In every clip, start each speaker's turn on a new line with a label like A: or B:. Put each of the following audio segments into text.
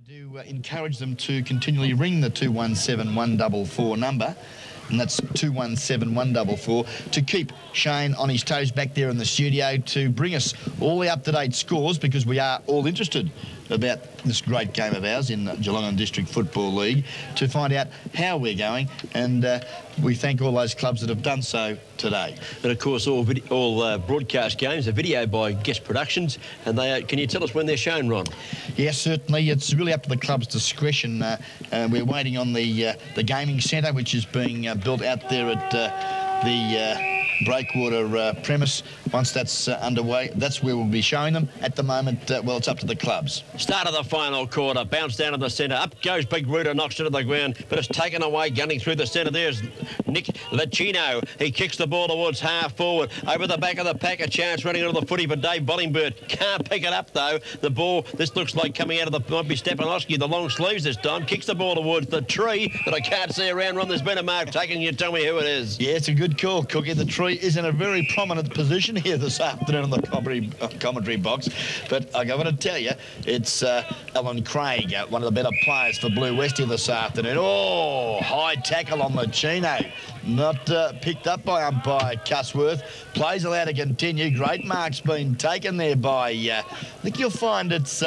A: do encourage them to continually ring the 217 144 number, and that's 217 144, to keep Shane on his toes back there in the studio to bring us all the up-to-date scores, because we are all interested about this great game of ours in Geelong District Football League, to find out how we're going, and we thank all those clubs that have done so today.
B: And of course, all broadcast games are video by Guest Productions, and can you tell us when they're shown, Ron?
A: Yes, certainly. It's really up to the club's discretion. We're waiting on the gaming centre, which is being built out there at the Breakwater premise. Once that's underway, that's where we'll be showing them. At the moment, well, it's up to the clubs.
B: Start of the final quarter, bounce down to the centre, up goes Big Rooter, knocks it to the ground, but it's taken away, gunning through the centre. There's Nick Licino. He kicks the ball towards half forward, over the back of the pack, a chance running onto the footy for Dave Bolingbird. Can't pick it up though. The ball, this looks like coming out of the, might be Stepanowski, the long sleeves this time, kicks the ball towards the tree, but I can't see around, Ron. There's been a mark taken. You tell me who it is.
A: Yeah, it's a good call, Cookie. The tree is in a very prominent position here this afternoon on the commentary box, but I got to tell you, it's Alan Craig, one of the better players for Blue West here this afternoon. Oh, high tackle on Licino, not picked up by umpire Cusworth. Plays allowed to continue. Great marks being taken there by, I think you'll find it's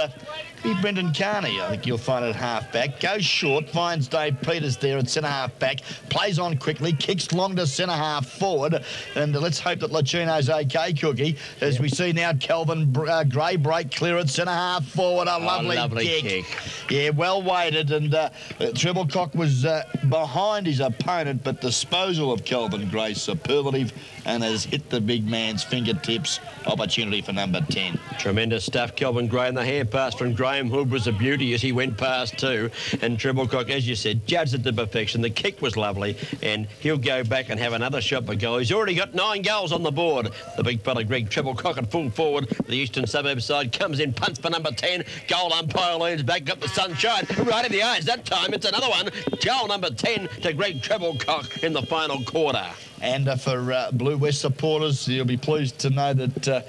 A: Brendan Carney. I think you'll find it half-back. Goes short, finds Dave Peters there at centre-half-back. Plays on quickly, kicks long to centre-half forward. And let's hope that Licino's okay, Cookie, as we see now Calvin Gray break clear at centre-half forward. A lovely kick. Yeah, well weighted. And Trebblecock was behind his opponent, but disposal of Calvin Gray superlative and has hit the big man's fingertips. Opportunity for number 10.
B: Tremendous stuff. Calvin Gray, and the hand pass from Graham Hood was a beauty as he went past too. And Trebblecock, as you said, judged it to perfection. The kick was lovely, and he'll go back and have another shot for goal. He's already got 9 goals on the board. The big fella Greg Trebblecock at full forward. The eastern suburb side comes in, punts for number 10. Goal umpire leans back, got the sunshine right in the eyes. That time it's another one. Goal number 10 to Greg Trebblecock in the final quarter.
A: And for Blue West supporters, you'll be pleased to know that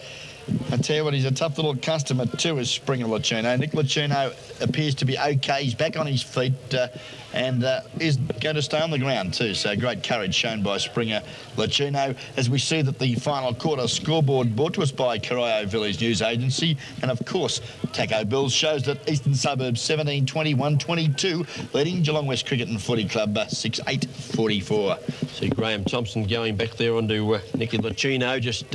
A: I tell you what, he's a tough little customer too, is Springer Licino. Nick Licino appears to be okay. He's back on his feet and is going to stay on the ground too. So great courage shown by Springer Licino, as we see that the final quarter scoreboard brought to us by Corio Village News Agency. And of course, Taco Bills shows that Eastern Suburbs 17-21-22, leading Geelong West Cricket and Footy Club 6-8-44.
B: See Graham Thompson going back there onto Nicky Licino, just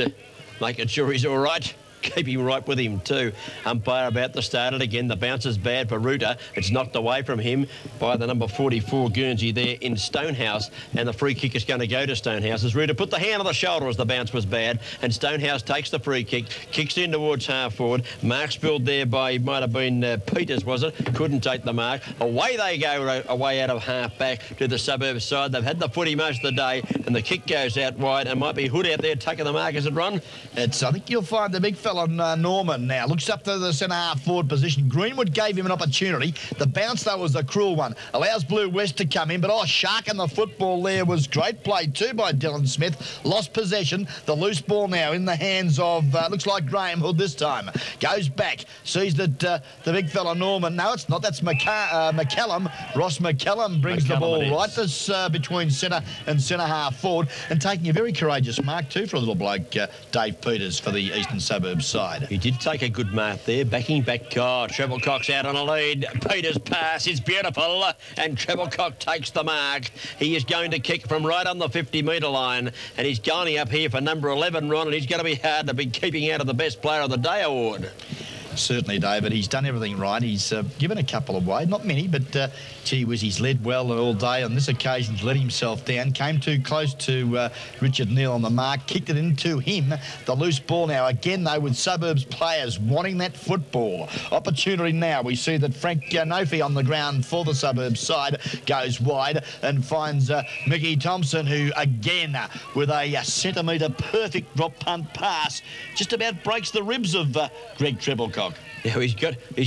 B: making sure he's all right. Keep him right with him too. Umpire about to start it again. The bounce is bad for Rooter. It's knocked away from him by the number 44 Guernsey there in Stonehouse, and the free kick is going to go to Stonehouse as Rooter put the hand on the shoulder as the bounce was bad, and Stonehouse takes the free kick, kicks in towards half forward. Mark spilled there by, might have been Peters, was it? Couldn't take the mark. Away they go, away out of half back to the suburb side. They've had the footy most of the day, and the kick goes out wide, and might be Hood out there taking the mark. Is it, Ron?
A: I think you'll find the big fella on Norman now. Looks up to the centre-half forward position. Greenwood gave him an opportunity. The bounce, though, was a cruel one. Allows Blue West to come in, but sharking the football there was great play too by Dylan Smith. Lost possession. The loose ball now in the hands of, looks like Graham Hood this time. Goes back. Sees that the big fella Norman. No, it's not. That's McCallum. Ross McCallum brings the ball right this between centre and centre-half forward, and taking a very courageous mark too for a little bloke, Dave Peters, for the Eastern Suburbs side.
B: He did take a good mark there, backing back. Trebblecock's out on a lead. Peters' pass is beautiful, and Trebblecock takes the mark. He is going to kick from right on the 50-metre line, and he's going up here for number 11, Ron, and he's going to be hard to be keeping out of the Best Player of the Day award.
A: Certainly, David. He's done everything right. He's given a couple away, not many, but gee whiz, he's led well all day. On this occasion, he's let himself down. Came too close to Richard Neal on the mark, kicked it into him. The loose ball now, again though, with Suburbs players wanting that football. Opportunity now. We see that Frank Nofi on the ground for the Suburbs side goes wide and finds Mickey Thompson, who again, with a centimetre perfect drop punt pass, just about breaks the ribs of Greg Trebblecock.
B: Yeah, he's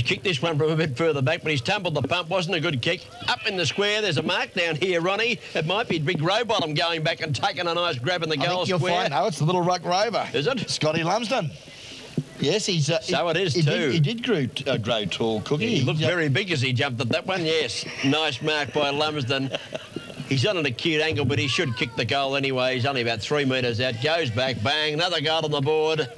B: kicked this one from a bit further back, but he's tumbled the pump. Wasn't a good kick. Up in the square, there's a mark down here, Ronnie. It might be Big Rowbottom going back and taking a nice grab in the goal square.
A: I think you'll find, no, it's the Little Ruck Rover.
B: Is it?
A: Scotty Lumsden. Yes, he's...
B: So it is too.
A: He did grow tall, Cookie.
B: He looked very big as he jumped at that one, yes. Nice mark by Lumsden. He's on an acute angle, but he should kick the goal anyway. He's only about 3 metres out. Goes back, bang, another goal on the board.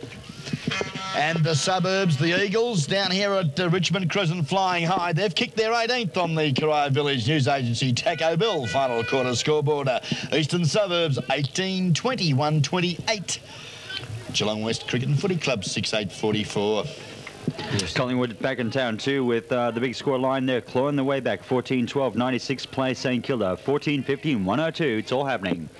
A: And the Suburbs, the Eagles, down here at Richmond Crescent flying high. They've kicked their 18th on the Corio Village News Agency Taco Bell final quarter scoreboard. Eastern Suburbs 18-20, 128. Geelong West Cricket and Footy Club 6-8-44.
C: Yes. Collingwood back in town too with the big score line there, clawing the way back. 14-12, 96 play St Kilda. 14-15, 102. It's all happening.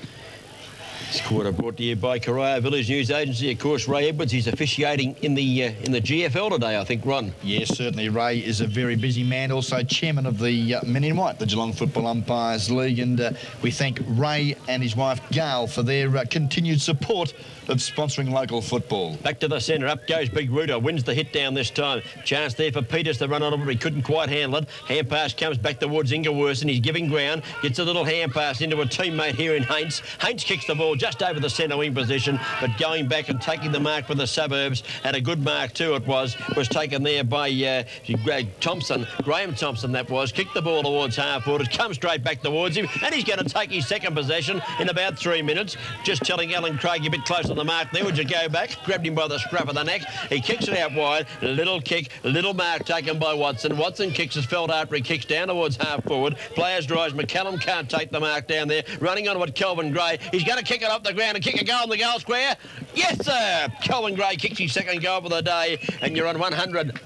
B: This quarter brought to you by Corio Village News Agency. Of course, Ray Edwards, he's officiating in the GFL today, I think, Ron.
A: Yes, certainly. Ray is a very busy man, also chairman of the Men in White, the Geelong Football Umpires League, and we thank Ray and his wife Gail for their continued support of sponsoring local football.
B: Back to the centre, up goes Big Ruta, wins the hit down this time. Chance there for Peters to run on it, but he couldn't quite handle it. Hand pass comes back towards Ingerworth, and he's giving ground, gets a little hand pass into a teammate here in Haints. Haints kicks the ball just over the centre wing position, but going back and taking the mark for the Suburbs, and a good mark too it was taken there by Thompson, Graham Thompson that was, kicked the ball towards half forward, it comes straight back towards him, and he's going to take his second possession in about 3 minutes. Just telling Alan Craig a bit close on the mark there, would you go back? Grabbed him by the scruff of the neck, he kicks it out wide, little kick, little mark taken by Watson. Watson kicks his felt after he kicks down towards half forward, players rise, McCallum can't take the mark down there, running on with Kelvin Gray, he's going to kick it up the ground and kick a goal in the goal square. Yes, sir! Kelvin Gray kicks his second goal for the day, and you're on 100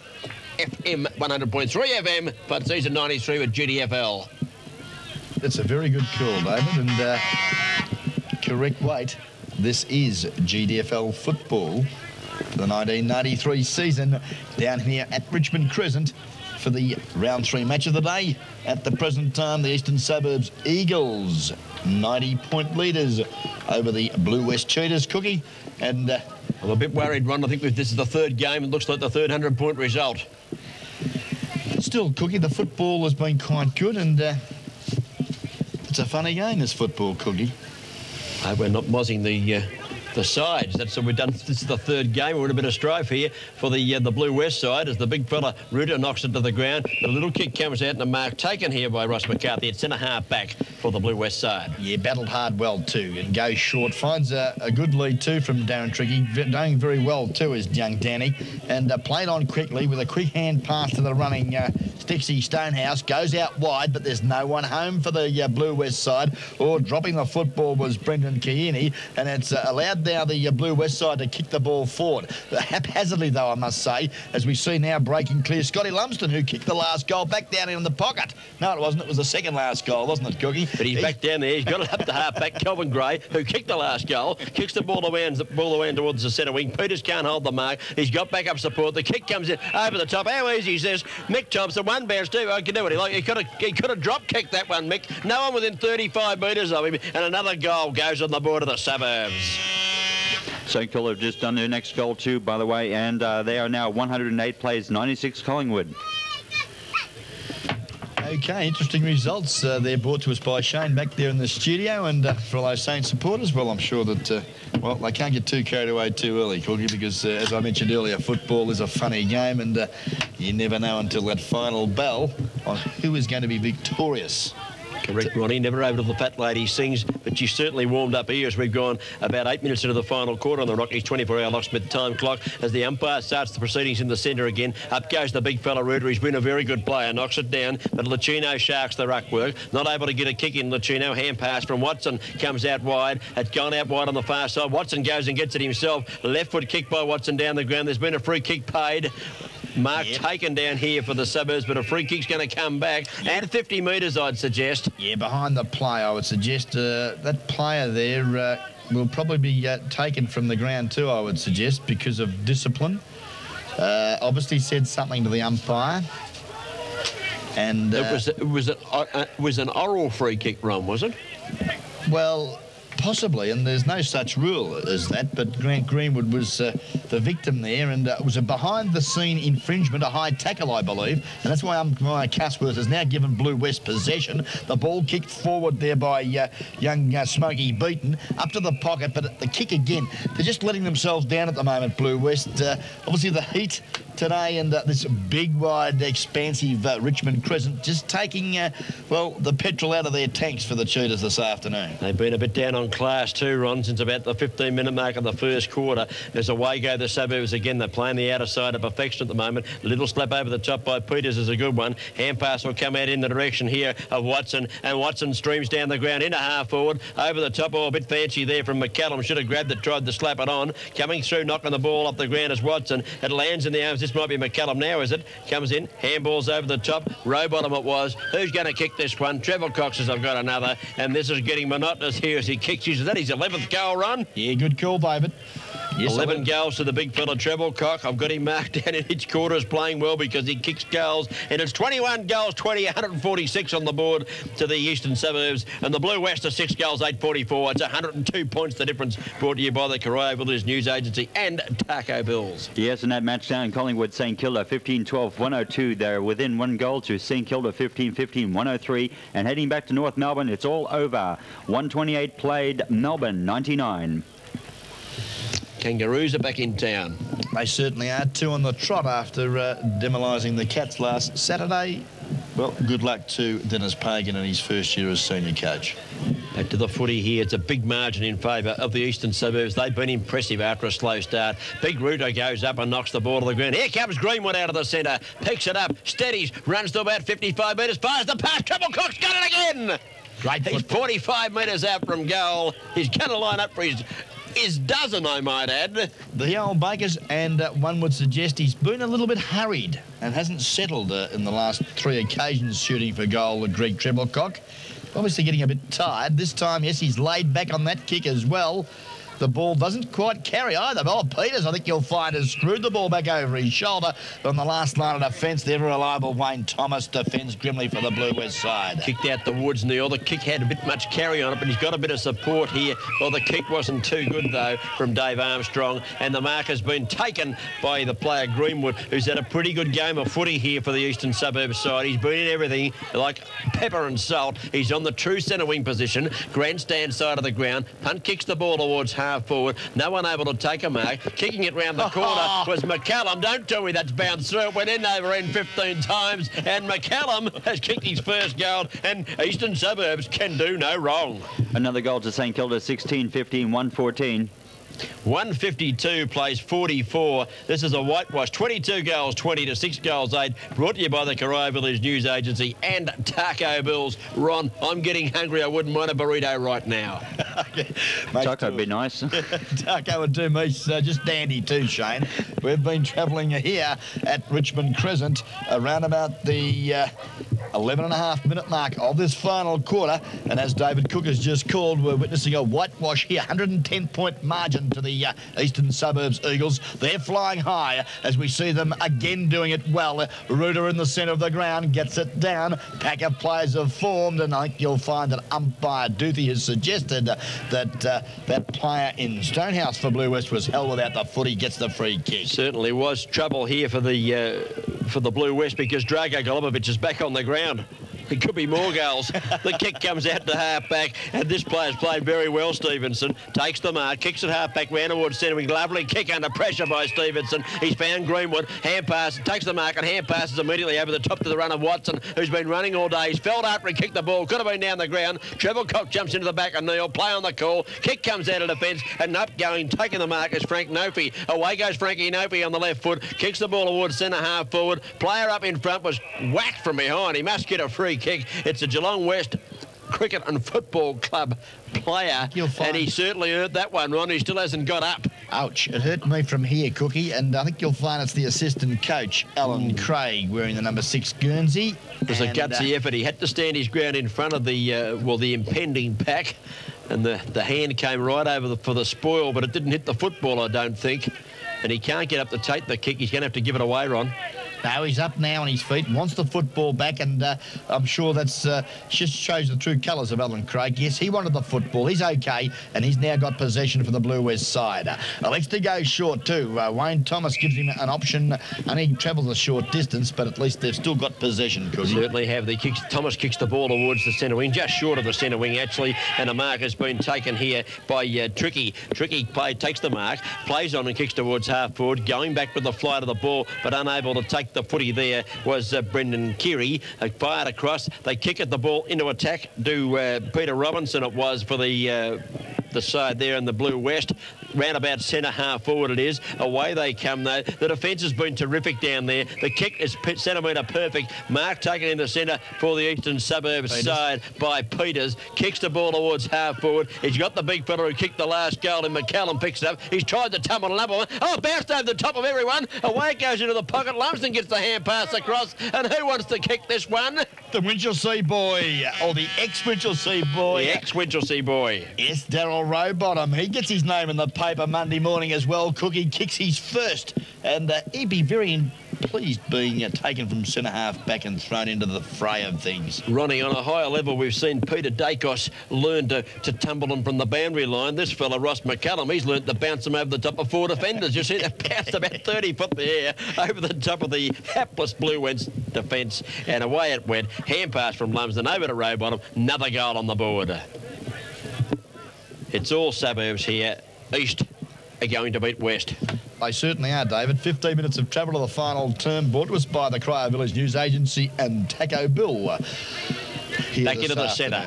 B: FM, 100.3 FM, but season 93 with GDFL.
A: That's a very good call, David, and correct weight. This is GDFL football for the 1993 season down here at Richmond Crescent for the round 3 match of the day. At the present time, the Eastern Suburbs Eagles, 90-point leaders over the Blue West Cheetahs, Cookie. And
B: I'm a bit worried, Ron. I think this is the third game. It looks like the third 100-point result.
A: Still, Cookie, the football has been quite good, and it's a funny game, this football, Cookie.
B: We're not mozzing the sides. That's what we've done. This is the third game. We're in a bit of strife here for the Blue West side as the big fella Ruta knocks it to the ground. The little kick comes out and a mark taken here by Ross McCarthy at centre half back for the Blue West side. Yeah, battled hard well too and goes short. Finds a good lead too from Darren Tricky. Doing very well too is young Danny, and played on quickly with a quick hand pass to the running Stixie Stonehouse. Goes out wide, but there's no one home for the Blue West side. Or dropping the football was Brendan Kearney, and it's allowed now the Blue West side to kick the ball forward. Haphazardly, though, I must say, as we see now breaking clear. Scotty Lumsden, who kicked the last goal, back down in the pocket. No, it wasn't. It was the second last goal, wasn't it, Cookie? But he's back down there. He's got it up to half-back. Kelvin Gray, who kicked the last goal, kicks the ball around towards the centre wing. Peters can't hold the mark. He's got backup support. The kick comes in over the top. How easy is this? Mick Thompson, one bounce, two. I can do what he like. He could have drop-kicked that one, Mick. No one within 35 metres of him. And another goal goes on the board of the Suburbs.
C: St Kilda have just done their next goal too, by the way, and they are now 108 plays, 96 Collingwood.
A: Okay, interesting results. They're brought to us by Shane back there in the studio, and for all those Saints supporters, well, I'm sure that, well, they can't get too carried away too early, Cookie, because as I mentioned earlier, football is a funny game, and you never know until that final bell on who is going to be victorious.
B: Correct, Ronnie. Never over to the fat lady sings, but she certainly warmed up here as we've gone about 8 minutes into the final quarter on the Rockies 24-hour locksmith time clock as the umpire starts the proceedings in the centre again. Up goes the big fella Ruta. He's been a very good player. Knocks it down, but Lucchino sharks the ruck work. Not able to get a kick in. Lucchino hand pass from Watson comes out wide. It's gone out wide on the far side. Watson goes and gets it himself. Left foot kick by Watson down the ground. There's been a free kick paid. Mark taken down here for the Suburbs, but a free kick's going to come back. And 50 metres, I'd suggest.
A: Yeah, behind the play, I would suggest that player there will probably be taken from the ground too, I would suggest, because of discipline. Obviously said something to the umpire. And
B: it was an oral free kick, Ron, was it?
A: Well, Possibly, and there's no such rule as that, but Grant Greenwood was the victim there, and it was a behind-the-scene infringement, a high tackle, I believe, and that's why umpire Casworth has now given Blue West possession. The ball kicked forward there by young Smokey Beaton, up to the pocket, but the kick again, they're just letting themselves down at the moment, Blue West. Obviously the heat today and this big, wide, expansive Richmond Crescent just taking, well, the petrol out of their tanks for the Cheetahs this afternoon.
B: They've been a bit down on class too, Ron, since about the 15-minute mark of the first quarter. There's away go the Suburbs again. They're playing the outer side of perfection at the moment. A little slap over the top by Peters is a good one. Hand pass will come out in the direction here of Watson, and Watson streams down the ground into half forward. Over the top, a bit fancy there from McCallum. Should have grabbed it, tried to slap it on. Coming through, knocking the ball off the ground as Watson. It lands in the arms. This might be McCallum now, is it? Comes in, handballs over the top. Row bottom it was. Who's going to kick this one? Trevor Cox says, I've got another, and this is getting monotonous here as he kicks. Is that his 11th goal run?
A: Yeah, good call, David. Yes,
B: 11 goals to the big fella Treble Cock. I've got him marked down in each quarter as playing well because he kicks goals. And it's 21 goals, 146 on the board to the Eastern Suburbs. And the Blue West are 6 goals, 844. It's 102 points the difference, brought to you by the Corio Village News Agency and Taco Bills.
C: Yes, and that match down Collingwood St Kilda 15-12-102. They're within 1 goal to St Kilda 15-15-103. And heading back to North Melbourne, it's all over. 128 played, Melbourne 99.
B: Kangaroos are back in town.
A: They certainly are. 2 on the trot after demoralising the Cats last Saturday. Well, good luck to Dennis Pagan in his first year as senior coach.
B: Back to the footy here. It's a big margin in favour of the Eastern Suburbs. They've been impressive after a slow start. Big Ruto goes up and knocks the ball to the ground. Here comes Greenwood out of the centre. Picks it up, steadies, runs to about 55 metres, fires the pass. Treble Cox got it again.
A: Great.
B: He's 45 metres out from goal. He's going to line up for his dozen, I might add.
A: The old Bakers, and one would suggest he's been a little bit hurried and hasn't settled in the last 3 occasions shooting for goal, Greg Treblecock. Obviously getting a bit tired. This time, yes, he's laid back on that kick as well. The ball doesn't quite carry either. Oh, Peters, I think you'll find, has screwed the ball back over his shoulder. On the last line of defence, the ever-reliable Wayne Thomas defends grimly for the Blue West side.
B: Kicked out the woods, Neil. The kick had a bit much carry on it, but he's got a bit of support here. Well, the kick wasn't too good, though, from Dave Armstrong. And the mark has been taken by the player Greenwood, who's had a pretty good game of footy here for the Eastern Suburbs side. He's been in everything like pepper and salt. He's on the true centre wing position, grandstand side of the ground. Punt kicks the ball towards half forward. No one able to take a mark. Kicking it round the corner was McCallum. Don't tell me that's bounced through. It went in over end 15 times, and McCallum has kicked his first goal, and Eastern Suburbs can do no wrong.
C: Another goal to St Kilda 16-15-114.
B: 152 plays 44. This is a whitewash. 22 goals, 20 to 6 goals, 8. Brought to you by the Corio Village News Agency and Taco Bills. Ron, I'm getting hungry. I wouldn't mind a burrito right now.
C: Taco would be nice.
A: Taco would do me just dandy too, Shane. We've been travelling here at Richmond Crescent around about the 11.5-minute mark of this final quarter. And as David Cook has just called, we're witnessing a whitewash here. 110-point margin to the Eastern Suburbs Eagles. They're flying high as we see them again doing it well. Ruder in the centre of the ground gets it down. Pack of players have formed, and I think you'll find that umpire Duthie has suggested that that player in Stonehouse for Blue West was held without the footy, gets the free kick.
B: Certainly was trouble here for the Blue West because Drago Golubovic is back on the ground. It could be more goals. The kick comes out to half-back, and this player's played very well, Stevenson. Takes the mark, kicks it half-back, round towards centre wing. Lovely kick under pressure by Stevenson. He's found Greenwood. Hand pass, takes the mark, and hand passes immediately over the top to the run of Watson, who's been running all day. He's felt after he kicked the ball. Could have been down the ground. Trevor Cox jumps into the back of Neil. Play on the call. Kick comes out of defence, and up going, taking the mark is Frank Nofi. Away goes Frankie Nofi on the left foot. Kicks the ball towards centre half forward. Player up in front was whacked from behind. He must get a free kick. It's a Geelong West Cricket and Football Club player, and he certainly earned that one, Ron. He still hasn't got up.
A: Ouch. It hurt me from here, Cookie, and I think you'll find it's the assistant coach, Alan Craig, wearing the number 6 Guernsey.
B: It was a gutsy effort. He had to stand his ground in front of the impending pack, and the hand came right over for the spoil, but it didn't hit the football, I don't think. And he can't get up to take the kick. He's going to have to give it away, Ron.
A: No, he's up now on his feet, wants the football back, and I'm sure that's just shows the true colours of Alan Craig. Yes, he wanted the football. He's okay, and he's now got possession for the Blue West side. Elects to go short too. Wayne Thomas gives him an option, and he travels a short distance, but at least they've still got possession.
B: Certainly have. Thomas kicks the ball towards the centre wing, just short of the centre wing actually, and a mark has been taken here by Tricky. Tricky takes the mark, plays on and kicks towards half forward, going back with the flight of the ball, but unable to take the footy there was Brendan Keary. Fired across, they kick at the ball into attack to Peter Robinson it was for the side there in the Blue West. Round about centre half forward it is. Away they come though. The defence has been terrific down there. The kick is centimetre perfect. Mark taken into centre for the Eastern Suburbs side by Peters. Kicks the ball towards half forward. He's got the big fella who kicked the last goal and McCallum picks it up. He's tried to tumble another one. Oh, bounced over the top of everyone. Away it goes into the pocket. Lumsden gets the hand pass across. And who wants to kick this one?
A: The Winchelsea boy, or the ex-Winchelsea boy.
B: The ex-Winchelsea boy.
A: Yes, Darryl Rowbottom. He gets his name in the paper Monday morning as well. Cookie kicks his first, and he'd be very pleased being taken from centre half back and thrown into the fray of things.
B: Ronnie, on a higher level, we've seen Peter Dacos learn to tumble him from the boundary line. This fella, Ross McCallum, he's learned to bounce him over the top of 4 defenders. You see that bounced about 30 foot in the air over the top of the hapless Blue West defence, and away it went. Hand pass from Lumsden over to Rowbottom. Another goal on the board. It's all suburbs here. East are going to beat West.
A: They certainly are, David. 15 minutes of travel to the final term, brought to us by the Cryo Village News Agency and Taco Bill.
B: Back into the centre.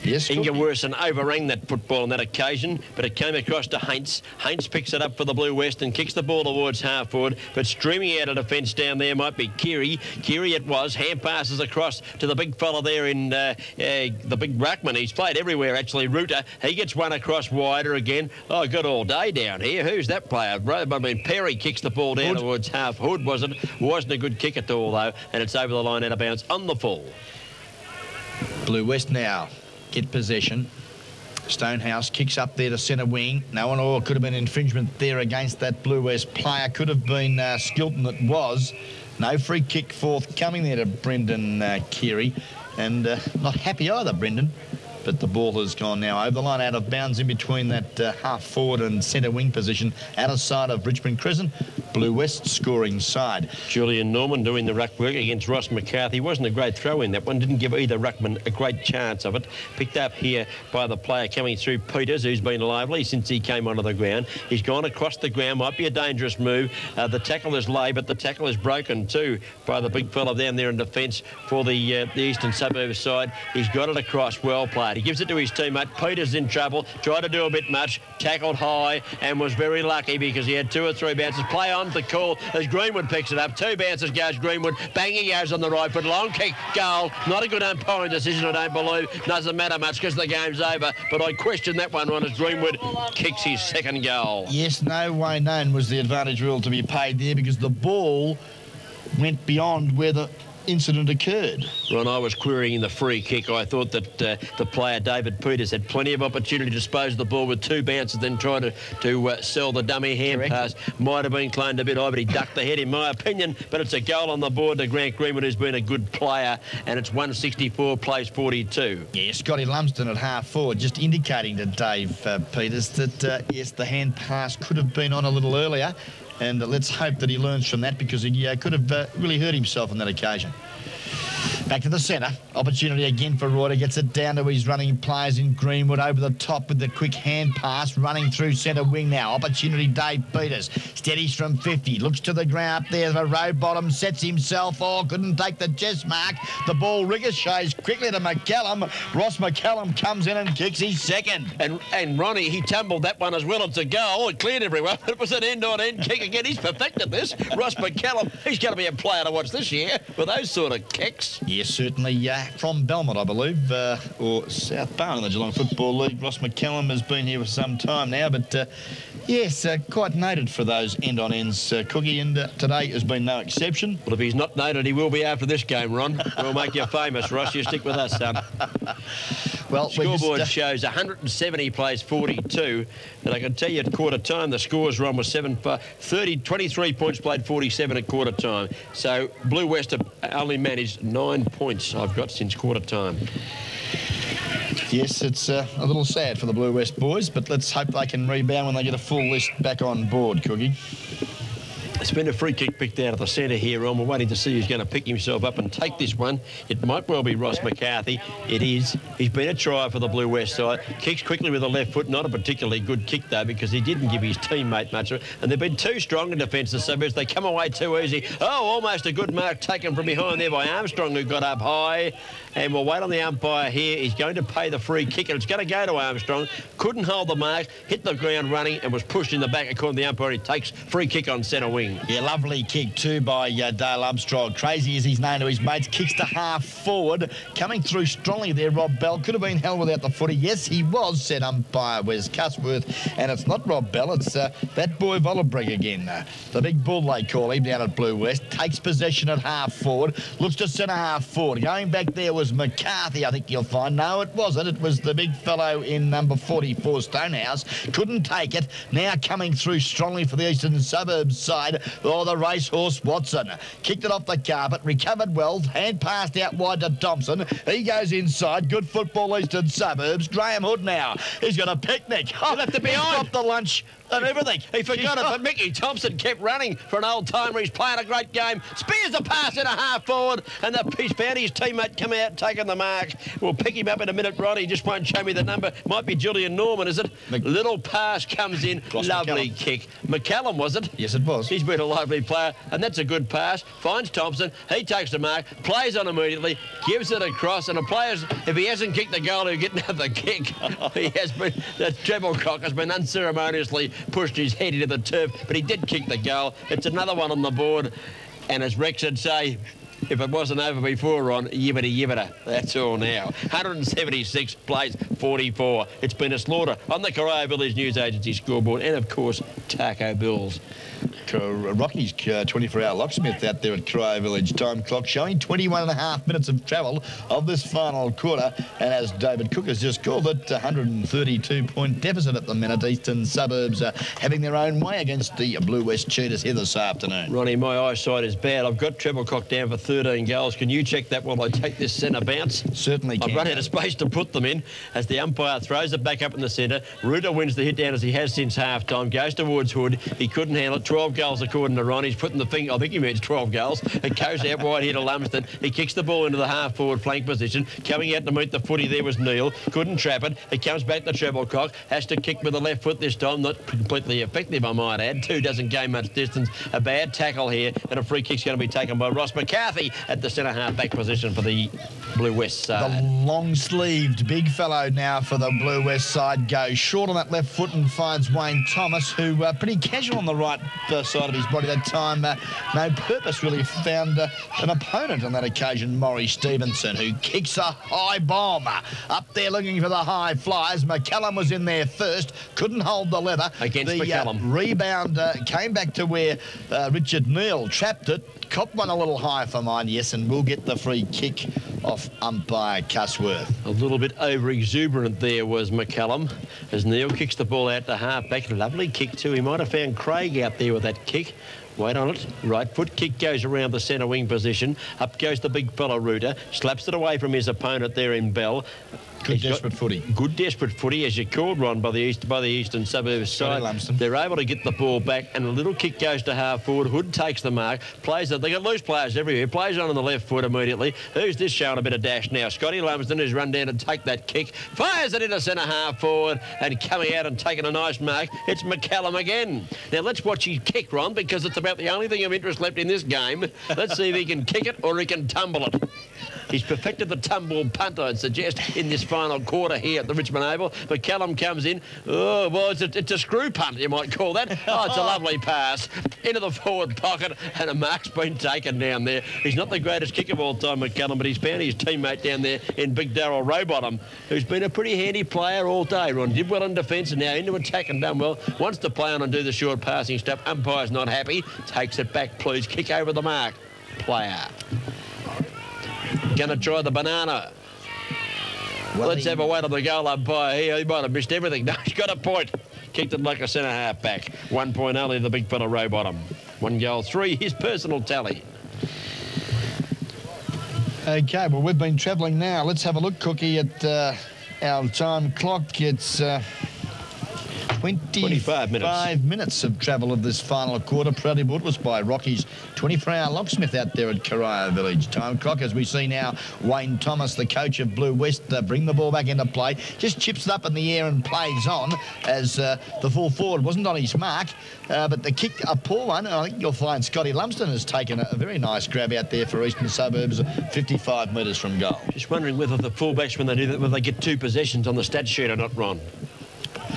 A: Yes,
B: Inga Worson overran that football on that occasion, but it came across to Haints. Haints picks it up for the Blue West and kicks the ball towards half forward, but streaming out of defence down there might be Keary. Keary it was. Hand passes across to the big fella there in the big ruckman. He's played everywhere, actually. Reuter, he gets one across wider again. Oh, good all day down here. Who's that player? I mean, Perry kicks the ball down towards half. Hood wasn't a good kick at all, though, and it's over the line out of bounds on the full.
A: Blue West now get possession. Stonehouse kicks up there to centre wing. No one, or could have been infringement there against that Blue West player. Could have been Skilton. It was. No free kick forthcoming there to Brendan Keary. And not happy either, Brendan. But the ball has gone now over the line, out of bounds in between that half forward and centre wing position, out of sight of Richmond Crescent. Blue West scoring side.
B: Julian Norman doing the ruck work against Ross McCarthy. Wasn't a great throw in that one. Didn't give either ruckman a great chance of it. Picked up here by the player coming through, Peters, who's been lively since he came onto the ground. He's gone across the ground. Might be a dangerous move. The tackle is lay, but the tackle is broken too by the big fella down there in defence for the Eastern Suburbs side. He's got it across. Well played. He gives it to his teammate. Peter's in trouble. Tried to do a bit much. Tackled high and was very lucky because he had 2 or 3 bounces. Play on the call as Greenwood picks it up. 2 bounces goes Greenwood. Bang, he goes on the right foot. Long kick, goal. Not a good umpiring decision, I don't believe. Doesn't matter much because the game's over. But I question that one as Greenwood kicks his second goal.
A: Yes, no way known was the advantage rule to be paid there because the ball went beyond where the incident occurred.
B: Ron, I was querying the free kick. I thought that the player David Peters had plenty of opportunity to dispose of the ball with 2 bounces, then try to sell the dummy hand pass. Might have been cloned a bit high, but he ducked the head in my opinion. But it's a goal on the board to Grant Greenwood, who's been a good player, and it's 164 plays 42.
A: Yeah, Scotty Lumsden at half forward, just indicating to Dave Peters that yes, the hand pass could have been on a little earlier. And let's hope that he learns from that because he could have really hurt himself on that occasion. Back to the centre. Opportunity again for Reuter. Gets it down to his running players in Greenwood. Over the top with the quick hand pass. Running through centre wing now. Opportunity Dave Peters. Steadies from 50. Looks to the ground up there. The Rowbottom sets himself. Oh, couldn't take the chest mark. The ball ricochets quickly to McCallum. Ross McCallum comes in and kicks his second.
B: And Ronnie, he tumbled that one as well. It's a goal. It cleared everyone. It was an end-on-end kick again. He's perfected this. Ross McCallum, he's going to be a player to watch this year with those sort of kicks.
A: Yes, certainly. From Belmont, I believe, or South Barn in the Geelong Football League. Ross McCallum has been here for some time now, but Yes, quite noted for those end-on-ends, Cookie, and today has been no exception.
B: Well, if he's not noted, he will be after this game, Ron. We'll make you famous, Ross. You stick with us, son.
A: Well,
B: scoreboard shows 170 plays 42, and I can tell you at quarter time the scores, Ron, was 23 points played 47 at quarter time. So Blue West have only managed 9 points I've got since quarter time.
A: Yes, it's a little sad for the Blue West boys, but let's hope they can rebound when they get a full list back on board, Cookie.
B: It's been a free kick picked out of the centre here, Ron. We're waiting to see who's going to pick himself up and take this one. It might well be Ross McCarthy. It is. He's been a try for the Blue West side. Kicks quickly with the left foot. Not a particularly good kick, though, because he didn't give his teammate much of it. And they've been too strong in defence, the Suburbs. They come away too easy. Oh, almost a good mark taken from behind there by Armstrong, who got up high. And we'll wait on the umpire here. He's going to pay the free kick, and it's going to go to Armstrong. Couldn't hold the mark, hit the ground running, and was pushed in the back. According to the umpire, he takes free kick on centre wing.
A: Yeah, lovely kick too by Dale Armstrong. Crazy as he's known to his mates. Kicks to half forward. Coming through strongly there, Rob Bell. Could have been held without the footy. Yes, he was, said umpire Wes Cusworth. And it's not Rob Bell, it's that boy Vollebreg again. The big bull, they call him, down at Blue West. Takes possession at half forward. Looks to centre half forward. Going back there was McCarthy, I think you'll find. No, it wasn't. It was the big fellow in number 44, Stonehouse. Couldn't take it. Now coming through strongly for the Eastern Suburbs side. Oh, the racehorse Watson. Kicked it off the carpet. Recovered well. Hand passed out wide to Thompson. He goes inside. Good football, Eastern Suburbs. Graham Hood now. He's got a picnic.
B: He left it behind.
A: Dropped the lunch and everything.
B: He forgot it, but Mickey Thompson kept running for an old-timer. He's playing a great game. Spears the pass in a half forward, and he's found his teammate come out, taking the mark. We'll pick him up in a minute, Ron. He just won't show me the number. Might be Julian Norman, is it? Little pass comes in. Lovely kick. McCallum, was it?
A: Yes, it was.
B: He's been a lively player, and that's a good pass. Finds Thompson. He takes the mark, plays on immediately, gives it across, and the players, if he hasn't kicked the goal, he'll get another kick. He has been, the treble cock has been unceremoniously pushed his head into the turf, but he did kick the goal. It's another one on the board, and as Rex would say, if it wasn't over before, Ron, yibbity yibbita. That's all now. 176 plays 44. It's been a slaughter on the Corio Village News Agency scoreboard, and of course Taco Bills.
A: Rocky's 24-hour locksmith out there at Corio Village. Time clock showing 21.5 minutes of travel of this final quarter. And as David Cook has just called it, 132-point deficit at the minute. Eastern Suburbs having their own way against the Blue West Cheetahs here this afternoon.
B: Ronnie, my eyesight is bad. I've got treble cock down for 13 goals. Can you check that while I take this centre bounce?
A: Certainly can.
B: I've run out of space to put them in as the umpire throws it back up in the centre. Ruta wins the hit down as he has since half-time. Goes towards Hood. He couldn't handle it. 12 goals according to Ron. He's putting the finger, I think he means 12 goals. It goes out wide here to Lumsden. He kicks the ball into the half-forward flank position. Coming out to meet the footy there was Neil. Couldn't trap it. It comes back to treble cock. Has to kick with the left foot this time. Not completely effective, I might add. Two doesn't gain much distance. A bad tackle here, and a free kick's going to be taken by Ross McCarthy at the centre half-back position for the Blue West side.
A: The long-sleeved big fellow now for the Blue West side goes short on that left foot and finds Wayne Thomas, who pretty casual on the right side of his body that time. No purpose really found an opponent on that occasion, Maury Stevenson, who kicks a high bomb up there looking for the high flyers. McCallum was in there first, couldn't hold the leather.
B: Against McCallum.
A: Rebound came back to where Richard Neal trapped it. Copped one a little high for mine, yes, and we'll get the free kick off umpire Cusworth.
B: A little bit over-exuberant there was McCallum as Neil kicks the ball out to half-back. Lovely kick too. He might have found Craig out there with that kick. Wait on it. Right foot kick goes around the centre wing position. Up goes the big fella Ruta. Slaps it away from his opponent there in Bell.
A: Good desperate footy.
B: Good desperate footy, as you called, Ron, by the Eastern Suburbs side. They're able to get the ball back, and a little kick goes to half forward. Hood takes the mark, plays it. They got loose players everywhere. Plays on the left foot immediately. Who's this showing a bit of dash now? Scotty Lumsden has run down and take that kick, fires it into centre half forward, and coming out and taking a nice mark, it's McCallum again. Now let's watch his kick, Ron, because it's about the only thing of interest left in this game. Let's see if he can kick it or he can tumble it. He's perfected the tumble punt, I'd suggest, in this final quarter here at the Richmond Oval. McCallum comes in. Oh, well, it's a screw punt, you might call that. Oh, it's a lovely pass into the forward pocket, and a mark's been taken down there. He's not the greatest kicker of all time, McCallum, but he's found his teammate down there in Big Darryl Rowbottom, who's been a pretty handy player all day, Ron. Did well in defence and now into attack and done well. Wants to play on and do the short passing stuff. Umpire's not happy. Takes it back, please. Kick over the mark. Player. Going to try the banana. Well, let's have a wait on the goal umpire. He might have missed everything. No, he's got a point. Kicked it like a centre-half back. 1 point only to the big fella Rowbottom. 1 goal, 3, his personal tally.
A: OK, well, we've been travelling now. Let's have a look, Cookie, at our time clock. It's 25 minutes of travel of this final quarter. Proudly brought was by Rocky's 24-hour locksmith out there at Corio Village. Time clock, as we see now, Wayne Thomas, the coach of Blue West, bring the ball back into play. Just chips it up in the air and plays on as the full forward wasn't on his mark. But the kick, a poor one. I think you'll find Scotty Lumsden has taken a very nice grab out there for Eastern Suburbs, 55 metres from goal.
B: Just wondering whether the fullbacks, when they do that, whether they get 2 possessions on the stat sheet or not, Ron.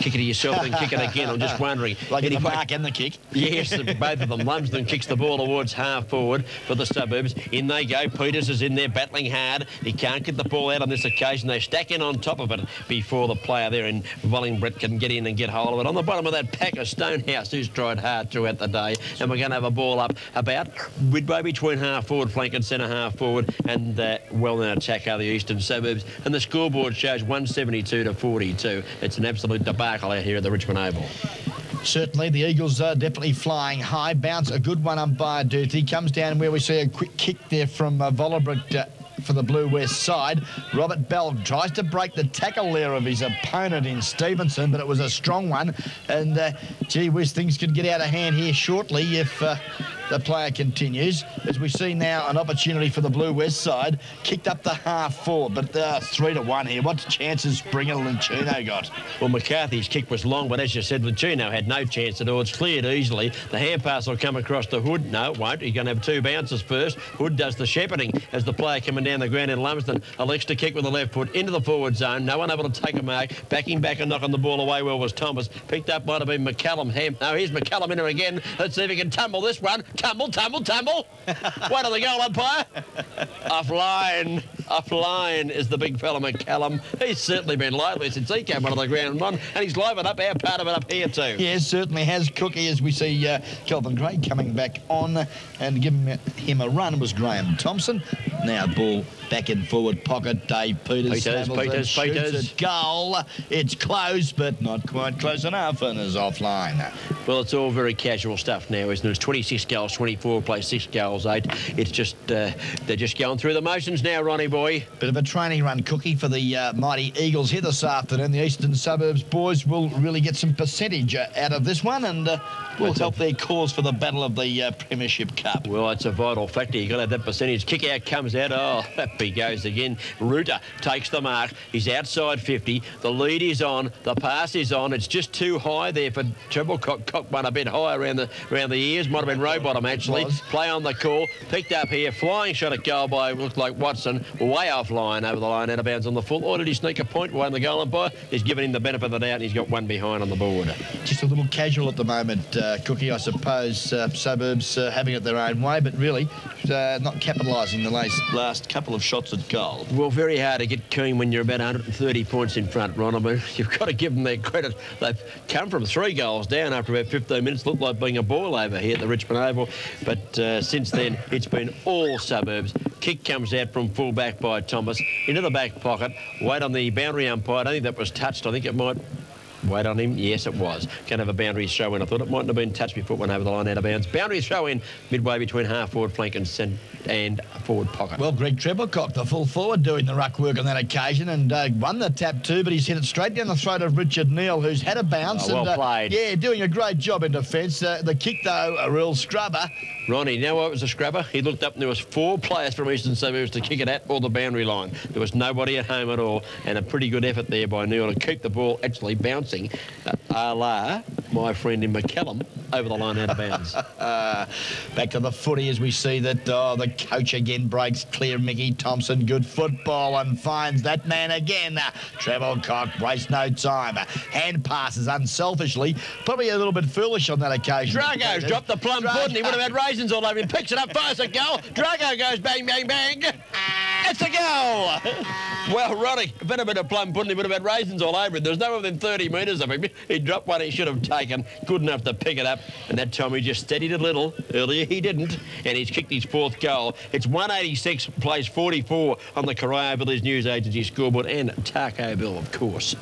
B: Kick it to yourself and kick it again. I'm just wondering.
A: Like the mark and the kick.
B: Yes, both of them. Lumsden kicks the ball towards half forward for the Suburbs. In they go. Peters is in there battling hard. He can't get the ball out on this occasion. They stack in on top of it before the player there in Bollingbrett can get in and get hold of it. On the bottom of that pack of Stonehouse, who's tried hard throughout the day. And we're going to have a ball up about midway between half forward flank and centre half forward. And well in attack are the Eastern Suburbs. And the scoreboard shows 172 to 42. It's an absolute debacle out here at the Richmond Oval.
A: Certainly, the Eagles are definitely flying high. Bounce, a good one umpire Duthie. Comes down where we see a quick kick there from Bollingbrett for the Blue West side. Robert Bell tries to break the tackle there of his opponent in Stevenson, but it was a strong one. And, gee whiz, things could get out of hand here shortly if the player continues. As we see now, an opportunity for the Blue West side. Kicked up the half forward, but 3-1 here. What chances Springer and Chino got?
B: Well, McCarthy's kick was long, but as you said, Chino had no chance at all. It's cleared easily. The hand pass will come across to Hood. No, it won't. He's going to have 2 bounces first. Hood does the shepherding as the player coming down the ground in Lumsden. Elects to kick with the left foot into the forward zone. No one able to take a mark. Backing back and knocking the ball away well was Thomas. Picked up might have been McCallum. No, here's McCallum in her again. Let's see if he can tumble this one. Tumble. One on the goal umpire. Offline is the big fella McCallum. He's certainly been lively since he came onto the ground, Ron, and he's livened up our part of it up here too. Yes,
A: certainly has, Cookie, as we see Kelvin Gray coming back on and giving him a run was Graham Thompson. Now ball back in forward pocket. Dave Peters shoots a goal. It's close, but not quite close enough, and is offline.
B: Well, it's all very casual stuff now, isn't it? It's 26 goals, 24, plays 6 goals, 8. It's just, they're just going through the motions now, Ronnie boy.
A: Bit of a training run, Cookie, for the mighty Eagles here this afternoon. The Eastern Suburbs boys will really get some percentage out of this one, and will help their cause for the battle of the Premiership Cup.
B: Well, it's a vital factor. You've got to have that percentage. Kick out comes out. Oh, up he goes again. Reuter takes the mark. He's outside 50. The lead is on. The pass is on. It's just too high there for Treblecock. Cock one a bit high around the ears. Might have been Rowbottom, actually. Play on the call. Picked up here. Flying shot at goal by, looked like Watson. Way offline over the line, out of bounds on the full. Or did he sneak a point away on the goal umpire? He's given him the benefit of the doubt, and he's got 1 behind on the board.
A: Just a little casual at the moment, Cookie, I suppose. Suburbs having it their own way, but really not capitalising the last couple of shots at goal.
B: Well, very hard to get keen when you're about 130 points in front, Ron. I mean, you've got to give them their credit. They've come from 3 goals down after about 15 minutes. Looked like being a boil over here at the Richmond Oval. But since then, it's been all Suburbs. Kick comes out from full back by Thomas into the back pocket. Wait on the boundary umpire. I don't think that was touched. I think it might... Wait on him. Yes, it was. Can't have a boundary throw in. I thought it mightn't have been touched before it went over the line out of bounds. Boundary throw in midway between half forward flank and forward pocket.
A: Well, Greg Treblecock, the full forward, doing the ruck work on that occasion and won the tap too, but he's hit it straight down the throat of Richard Neal, who's had a bounce.
B: Well played.
A: Yeah, doing a great job in defence. The kick, though, a real scrubber.
B: Ronnie, you know what was a scrubber? He looked up and there was 4 players from Eastern Suburbs to kick it at or the boundary line. There was nobody at home at all, and a pretty good effort there by Neil to keep the ball actually bouncing, a la my friend in McCallum. over the line out of bounds.
A: Back to the footy as we see that the coach again breaks clear. Mickey Thompson, good football, and finds that man again. Treble Cock, waste no time. Hand passes unselfishly, probably a little bit foolish on that occasion.
B: Drago's dropped the plum pudding. He would have had raisins all over him. Picks it up, fires a goal. Drago goes bang, bang, bang. It's a goal. Well, Ronnie, a bit of plum pudding, he would have had raisins all over him. There's no more than 30 metres of him. He dropped one he should have taken. Good enough to pick it up. And that time he just steadied it a little. Earlier he didn't. And he's kicked his 4th goal. It's 186, plays 44 on the Corio Village News Agency scoreboard. And Taco Bill, of course.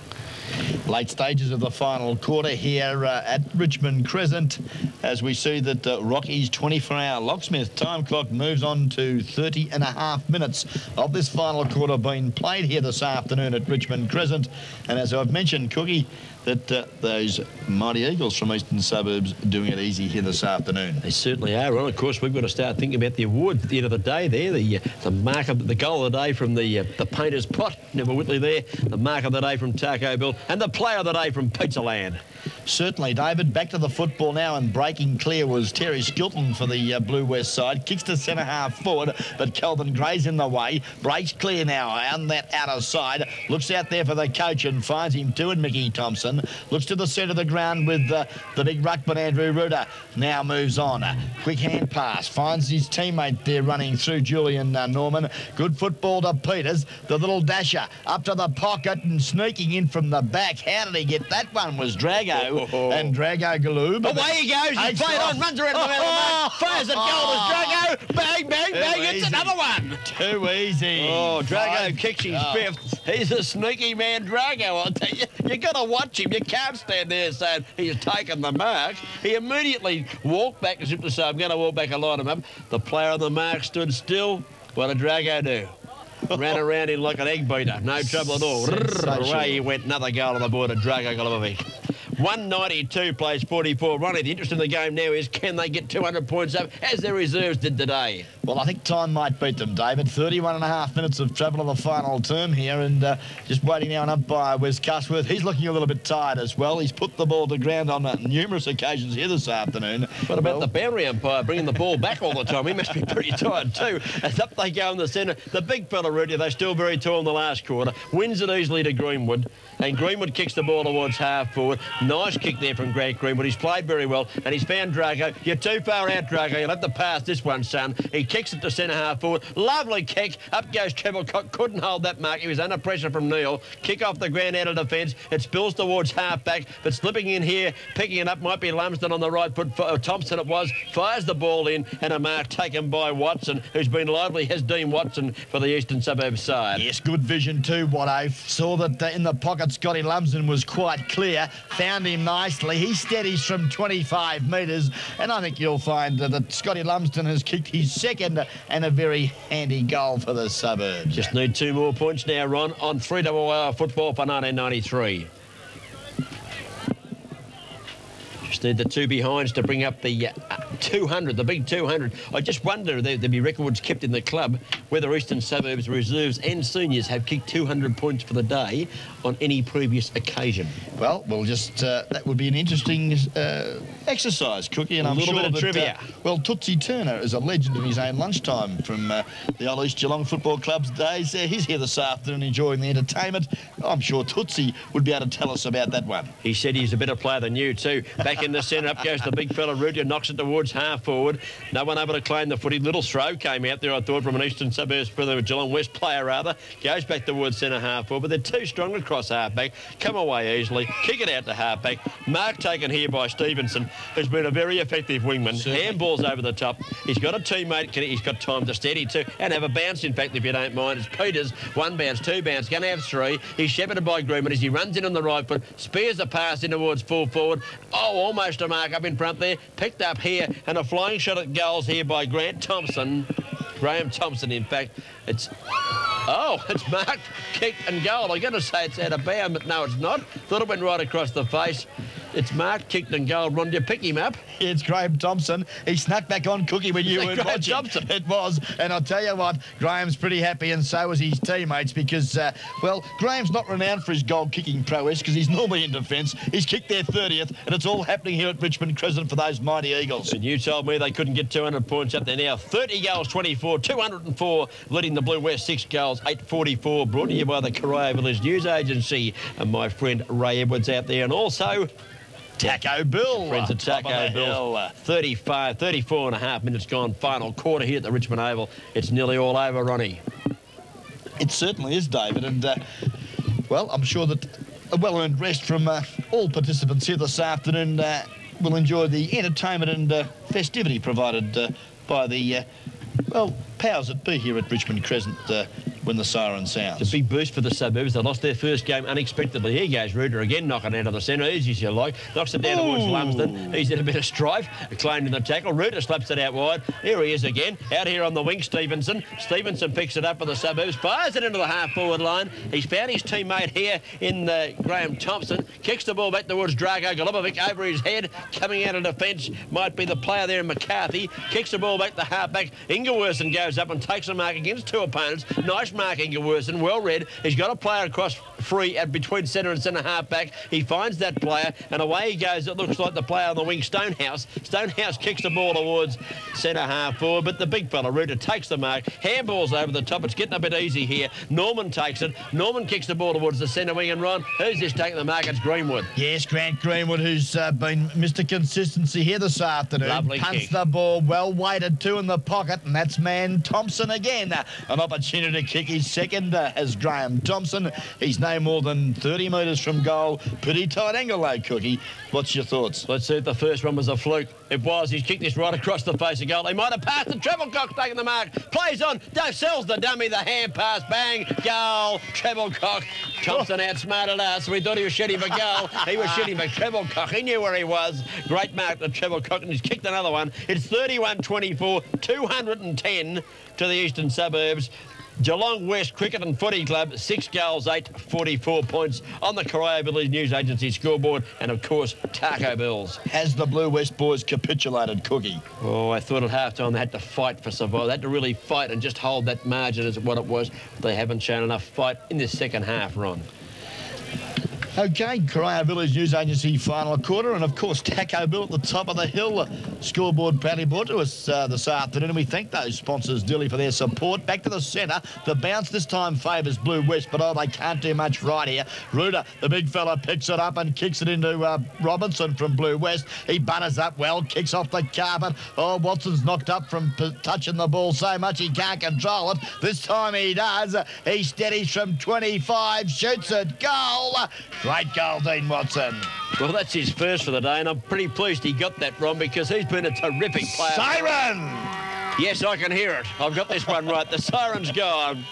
A: Late stages of the final quarter here at Richmond Crescent as we see that Rocky's 24-hour locksmith time clock moves on to 30.5 minutes of this final quarter being played here this afternoon at Richmond Crescent. And as I've mentioned, Cookie, that those mighty Eagles from Eastern Suburbs are doing it easy here this afternoon.
B: They certainly are. Well, of course, we've got to start thinking about the award at the end of the day there. The mark of the goal of the day from the Painter's Pot, Neville Whitley there. The mark of the day from Taco Bill. And the player of the day from Pizza Land.
A: Certainly, David. Back to the football now, and breaking clear was Terry Skilton for the Blue West side. Kicks to centre half forward, but Kelvin Gray's in the way. Breaks clear now on that outer side. Looks out there for the coach and finds him too, and Mickey Thompson. Looks to the centre of the ground with the big ruckman, Andrew Rutter. Now moves on. Quick hand pass. Finds his teammate there running through, Julian Norman. Good football to Peters. The little dasher up to the pocket and sneaking in from the back. How did he get that one? Was Drago. And Drago Galoob.
B: Away he goes. He's played on. Runs around the middle of the mark. Fires at goal as Drago. Bang, bang, bang. It's another one.
A: Too easy.
B: Oh, Drago kicks his 5th. He's a sneaky man, Drago, I'll tell you. You got to watch him. You can't stand there saying he's taken the mark. He immediately walked back as if to say, I'm going to walk back and line him up. The player on the mark stood still. What did Drago do? Ran around him like an egg beater. No trouble at all. Away he went. Another goal on the board of Drago Golovic. 192 plays 44. Ronnie, the interest in the game now is can they get 200 points up as their reserves did today?
A: Well, I think time might beat them, David. 31.5 minutes of travel to the final term here, and just waiting now on umpire Wes Cusworth. He's looking a little bit tired as well. He's put the ball to ground on numerous occasions here this afternoon.
B: What about the boundary umpire bringing the ball back all the time? He must be pretty tired too. As up they go in the centre. The big fella, Rudy, they're still very tall in the last quarter. Wins it easily to Greenwood, and Greenwood kicks the ball towards half forward. Nice kick there from Grant Greenwood. He's played very well, and he's found Drago. You're too far out, Drago. You'll have to pass this one, son. He kicks it to centre half forward. Lovely kick. Up goes Treble Cock. Couldn't hold that mark. He was under pressure from Neil. Kick off the ground out of defence. It spills towards half back, but slipping in here, picking it up might be Lumsden on the right foot. Thompson it was. Fires the ball in, and a mark taken by Watson, who's been lively. Has Dean Watson for the Eastern Suburbs side.
A: Yes, good vision too, Watto. Saw that in the pocket Scotty Lumsden was quite clear. Found him nicely. He steadies from 25 metres, and I think you'll find that Scotty Lumsden has kicked his 2nd and a very handy goal for the Suburbs.
B: Just need 2 more points now, Ron, on 3-hour football for 1993. Just need the 2 behinds to bring up the 200, the big 200. I just wonder, there'd be records kept in the club whether Eastern Suburbs reserves and seniors have kicked 200 points for the day on any previous occasion.
A: Well, we'll just, that would be an interesting exercise, Cookie, and I'm sure
B: bit of
A: that,
B: trivia.
A: Well, Tootsie Turner is a legend of his own lunchtime from the old East Geelong Football Club's days. He's here this afternoon enjoying the entertainment. I'm sure Tootsie would be able to tell us about that one.
B: He said he's a better player than you too. Back in the centre, up goes the big fella, Rudia, knocks it towards half forward. No one able to claim the footy. Little throw came out there, I thought, from an Eastern Suburbs, for the Geelong West player rather. Goes back towards centre half forward, but they're too strong across half back. Come away easily, kick it out to half back. Mark taken here by Stevenson, who's been a very effective wingman. Handballs over the top. He's got a teammate, he's got time to steady too, and have a bounce, in fact, if you don't mind. It's Peters, 1 bounce, 2 bounce, going to have 3. He's shepherded by Greenwood as he runs in on the right foot, spears the pass in towards full forward. Oh, almost a mark up in front there. Picked up here, and a flying shot at goals here by Graham Thompson, in fact. It's marked, kicked and goal. I'm going to say it's out of bounds, but no, it's not. Thought it went right across the face. It's Mark kicked and goal. Ron, did you pick him up?
A: It's Graham Thompson. He snuck back on Cookie when you were watching.
B: Thompson?
A: It was. And I'll tell you what, Graham's pretty happy, and so was his teammates, because, well, Graham's not renowned for his goal-kicking prowess, because he's normally in defence. He's kicked their 30th, and it's all happening here at Richmond Crescent for those mighty Eagles.
B: And you told me they couldn't get 200 points up there now. 30 goals, 24, 204, leading the Blue West 6 goals, 844, brought to you by the Corio Village News Agency and my friend Ray Edwards out there, and also
A: Taco Bill.
B: Friends at Taco Bill. 34 and a half minutes gone. Final quarter here at the Richmond Oval. It's nearly all over, Ronnie.
A: It certainly is, David. And, well, I'm sure that a well-earned rest from all participants here this afternoon will enjoy the entertainment and festivity provided by the, well, powers that be here at Richmond Crescent when the siren sounds.
B: It's a big boost for the suburbs. They lost their first game unexpectedly. Here goes Ruder again, knocking out of the centre. Easy as you like. Knocks it down towards Lumsden. He's in a bit of strife. Claimed in the tackle. Ruder slaps it out wide. Here he is again. Out here on the wing, Stevenson. Stevenson picks it up for the suburbs. Fires it into the half-forward line. He's found his teammate here in Graham Thompson. Kicks the ball back towards Drago Golubovic over his head. Coming out of defence might be the player there in McCarthy. Kicks the ball back to half-back. Ingleworsen goes up and takes a mark against two opponents. Nice mark, Ingleworsen, well read. He's got a player across free at between centre and centre half-back. He finds that player, and away he goes. It looks like the player on the wing, Stonehouse. Stonehouse kicks the ball towards centre half-forward, but the big fella, Ruder, takes the mark. Handballs over the top. It's getting a bit easy here. Norman takes it. Norman kicks the ball towards the centre wing, and Ron, who's this taking the mark? It's Greenwood.
A: Yes, Grant Greenwood, who's been Mr. Consistency here this afternoon.
B: Lovely
A: punts
B: kick.
A: the ball, well weighted, two in the pocket, and that's man Thompson again. An opportunity to kick his second as Graham Thompson. He's no more than 30 metres from goal. Pretty tight angle though, Cookie. What's your thoughts?
B: Let's see if the first one was a fluke. It was. He's kicked this right across the face of goal. He might have passed the Treble-Cock taking the mark. Plays on. Sells the dummy. The hand pass. Bang. Goal. Treble-Cock. Thompson outsmarted us. We thought he was shooting for goal. He was shooting for Treble-Cock. He knew where he was. Great mark to Treble-Cock, and he's kicked another one. It's 31-24. 210 to the eastern suburbs. Geelong West Cricket and Footy Club, 6 goals, 44 points on the Corio Village News Agency scoreboard, and of course, Taco Bell's.
A: Has the Blue West boys capitulated, Cookie?
B: Oh, I thought at half-time they had to fight for survival. They had to really fight and just hold that margin as what it was. But they haven't shown enough fight in this second half, Ron.
A: OK, Corio Village News Agency final quarter, and of course Taco Bill at the top of the hill. Scoreboard proudly brought to us this afternoon, and we thank those sponsors dearly for their support. Back to the centre. The bounce this time favours Blue West, but oh, they can't do much right here. Ruder, the big fella, picks it up and kicks it into Robinson from Blue West. He butters up well, kicks off the carpet. Oh, Watson's knocked up from touching the ball so much he can't control it. This time he does. He steadies from 25, shoots it, goal. Great goal, Dean Watson.
B: Well, that's his first for the day, and I'm pretty pleased he got that, Ron, because he's been a terrific player.
A: Siren!
B: Yes, I can hear it. I've got this one right. The siren's gone.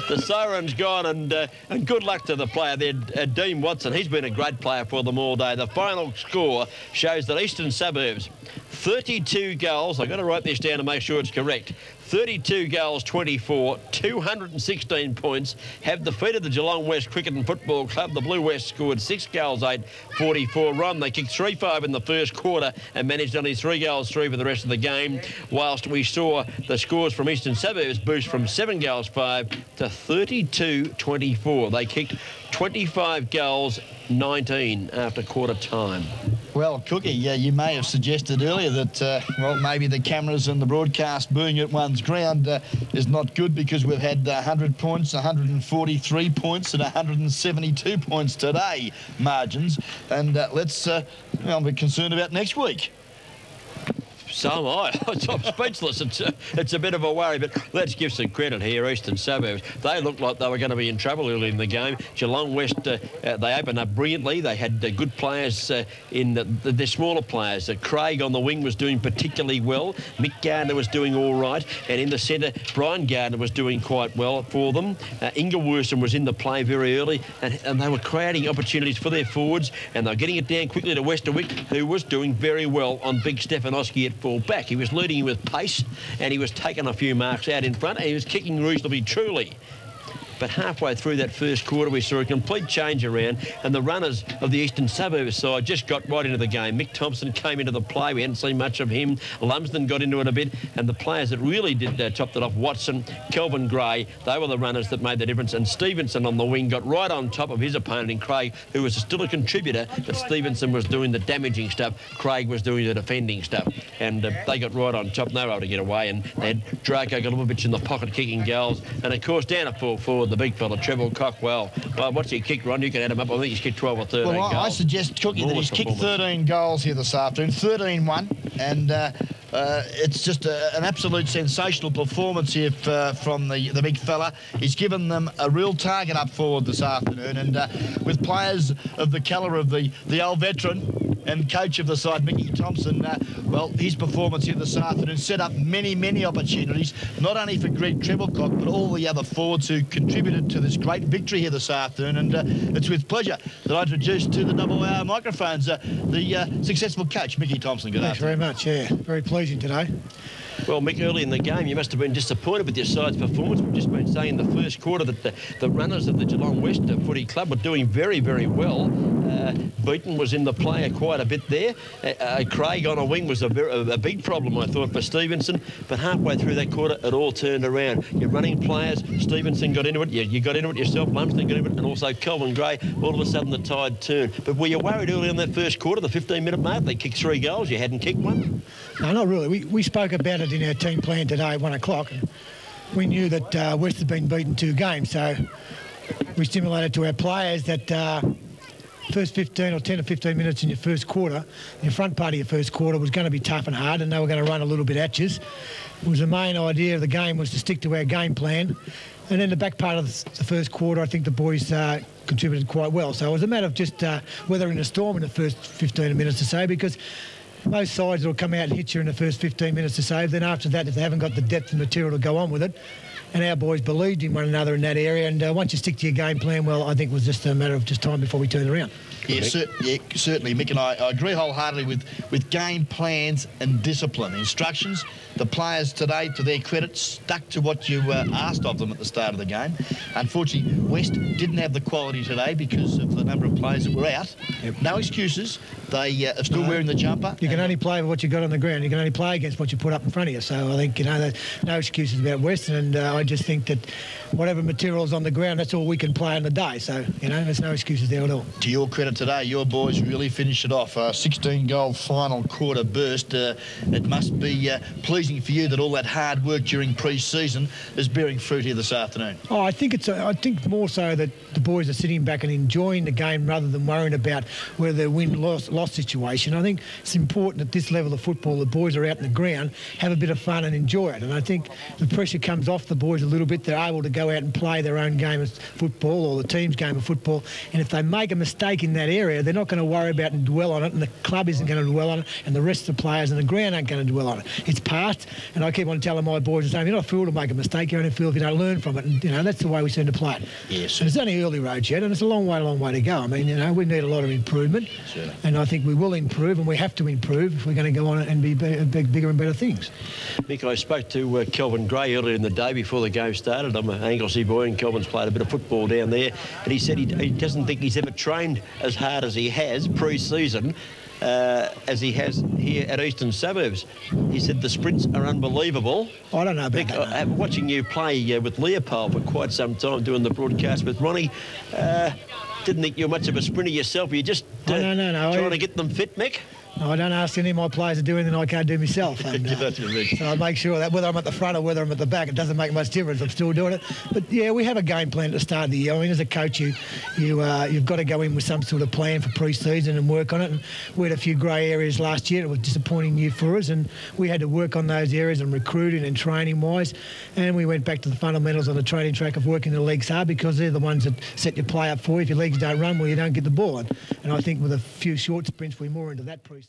B: The siren's gone, and good luck to the player there, Dean Watson. He's been a great player for them all day. The final score shows that Eastern Suburbs, 32 goals. I've got to write this down to make sure it's correct. 32 goals, 24, 216 points, have defeated the Geelong West Cricket and Football Club. The Blue West scored 6 goals, 8, 44 run. They kicked 3-5 in the first quarter and managed only 3 goals, 3 for the rest of the game, whilst we saw the scores from Eastern Suburbs boost from 7 goals, 5 to 32-24. They kicked 25 goals, 19 after quarter time.
A: Well, Cookie, you may have suggested earlier that, well, maybe the cameras and the broadcast booing at one's ground is not good, because we've had 100 points, 143 points and 172 points today, margins. And let's, well, we're concerned about next week.
B: So am I. I'm speechless. It's a bit of a worry, but let's give some credit here. Eastern Suburbs, they looked like they were going to be in trouble early in the game. Geelong West, they opened up brilliantly. They had good players in the smaller players. Craig on the wing was doing particularly well. Mick Gardner was doing all right. And in the centre, Brian Gardner was doing quite well for them. Ingleworsen was in the play very early, and they were creating opportunities for their forwards, and they were getting it down quickly to Westerwick, who was doing very well on Big Stefanowski at full back. He was leading with pace, and he was taking a few marks out in front, and he was kicking reasonably truly. But halfway through that first quarter, we saw a complete change around, and the runners of the Eastern Suburbs side just got right into the game. Mick Thompson came into the play. We hadn't seen much of him. Lumsden got into it a bit, and the players that really did top it off, Watson, Kelvin Gray, they were the runners that made the difference. And Stevenson on the wing got right on top of his opponent in Craig, who was still a contributor, but Stevenson was doing the damaging stuff. Craig was doing the defending stuff, and they got right on top. And they were able to get away, and they had Draco Golubovic in the pocket kicking goals, and of course down at full forward, the big fella Treble Cockwell. Well, what's he kicked, Ron? You can add him up. I think he's kicked 12 or 13 goals.
A: I suggest, Cookie, that he's kicked 13 goals here this afternoon, 13-1, and it's just an absolute sensational performance here from the big fella. He's given them a real target up forward this afternoon, and with players of the calibre of the old veteran and coach of the side, Mickey Thompson, well, his performance here this afternoon set up many opportunities, not only for Greg Treblecock, but all the other forwards who contributed to this great victory here this afternoon. And it's with pleasure that I introduce to the double hour microphones the successful coach, Mickey Thompson. Good afternoon.
D: Thanks very much, yeah. Very pleasing today.
B: Well, Mick, early in the game, you must have been disappointed with your side's performance. We've just been saying in the first quarter that the runners of the Geelong West Footy Club were doing very well. Beaton was in the player quite a bit there. Craig on a wing was a big problem, I thought, for Stevenson. But halfway through that quarter, it all turned around. Your running players, Stevenson got into it. You got into it yourself, Lumsden got into it, and also Kelvin Gray. All of a sudden, the tide turned. But were you worried early in that first quarter, the 15-minute mark? They kicked 3 goals. You hadn't kicked one?
D: No, not really. We spoke about it in our team plan today at 1 o'clock. We knew that West had been beaten 2 games, so we stimulated to our players that first 15 or 10 or 15 minutes in your first quarter, your front part of your first quarter was going to be tough and hard, and they were going to run a little bit at you. It was the main idea of the game was to stick to our game plan. And then the back part of the first quarter, I think the boys contributed quite well. So it was a matter of just weathering the storm in the first 15 minutes or so, because most sides will come out and hit you in the first 15 minutes or so. Then after that, if they haven't got the depth and material to go on with it, and our boys believed in one another in that area, and once you stick to your game plan, well, I think it was just a matter of just time before we turned around.
A: Yeah, certainly, Mick, and I agree wholeheartedly with game plans and discipline. Instructions, the players today, to their credit, stuck to what you asked of them at the start of the game. Unfortunately, West didn't have the quality today because of the number of players that were out. Yep. No excuses. They are still wearing the jumper.
D: You can only play with what you got on the ground. You can only play against what you put up in front of you. So I think, no excuses about Western, and I just think that whatever material's on the ground, that's all we can play on the day. So, there's no excuses there at all.
A: To your credit today, your boys really finished it off. 16-goal final quarter burst. It must be pleasing for you that all that hard work during pre-season is bearing fruit here this afternoon.
D: Oh, I think more so that the boys are sitting back and enjoying the game rather than worrying about whether they're win-loss situation. I think it's important at this level of football, the boys are out in the ground, have a bit of fun and enjoy it. And I think the pressure comes off the boys a little bit. They're able to go out and play their own game of football, or the team's game of football. And if they make a mistake in that area, they're not going to worry about and dwell on it, and the club isn't going to dwell on it, and the rest of the players in the ground aren't going to dwell on it. It's past, and I keep on telling my boys the same. You're not a fool to make a mistake. You're only a fool if you don't learn from it. And, that's the way we seem to play it.
A: Yes.
D: And it's only early road yet, and it's a long way to go. I mean, we need a lot of improvement.
A: Sure.
D: And I think we will improve, and we have to improve if we're going to go on and be bigger and better things.
B: Mick, I spoke to Kelvin Gray earlier in the day before the game started. I'm an Anglesey boy, and Kelvin's played a bit of football down there, and he said he doesn't think he's ever trained as hard as he has pre-season as he has here at Eastern Suburbs. He said the sprints are unbelievable.
D: I don't know about
B: Mick,
D: that.
B: Watching you play with Leopold for quite some time, doing the broadcast with Ronnie, didn't think you were much of a sprinter yourself. Are you just trying to get them fit, Mick?
D: No, I don't ask any of my players to do anything I can't do myself. And,
A: Give that to me.
D: So I make sure that whether I'm at the front or whether I'm at the back, it doesn't make much difference. I'm still doing it. But yeah, we have a game plan at the start of the year. I mean, as a coach, you've got to go in with some sort of plan for pre-season and work on it. And we had a few grey areas last year. It was a disappointing year for us, and we had to work on those areas and recruiting and training-wise. And we went back to the fundamentals on the training track of working the legs hard, because they're the ones that set your play up for you. If your legs don't run, well, you don't get the ball. And I think with a few short sprints, we're more into that pre-season.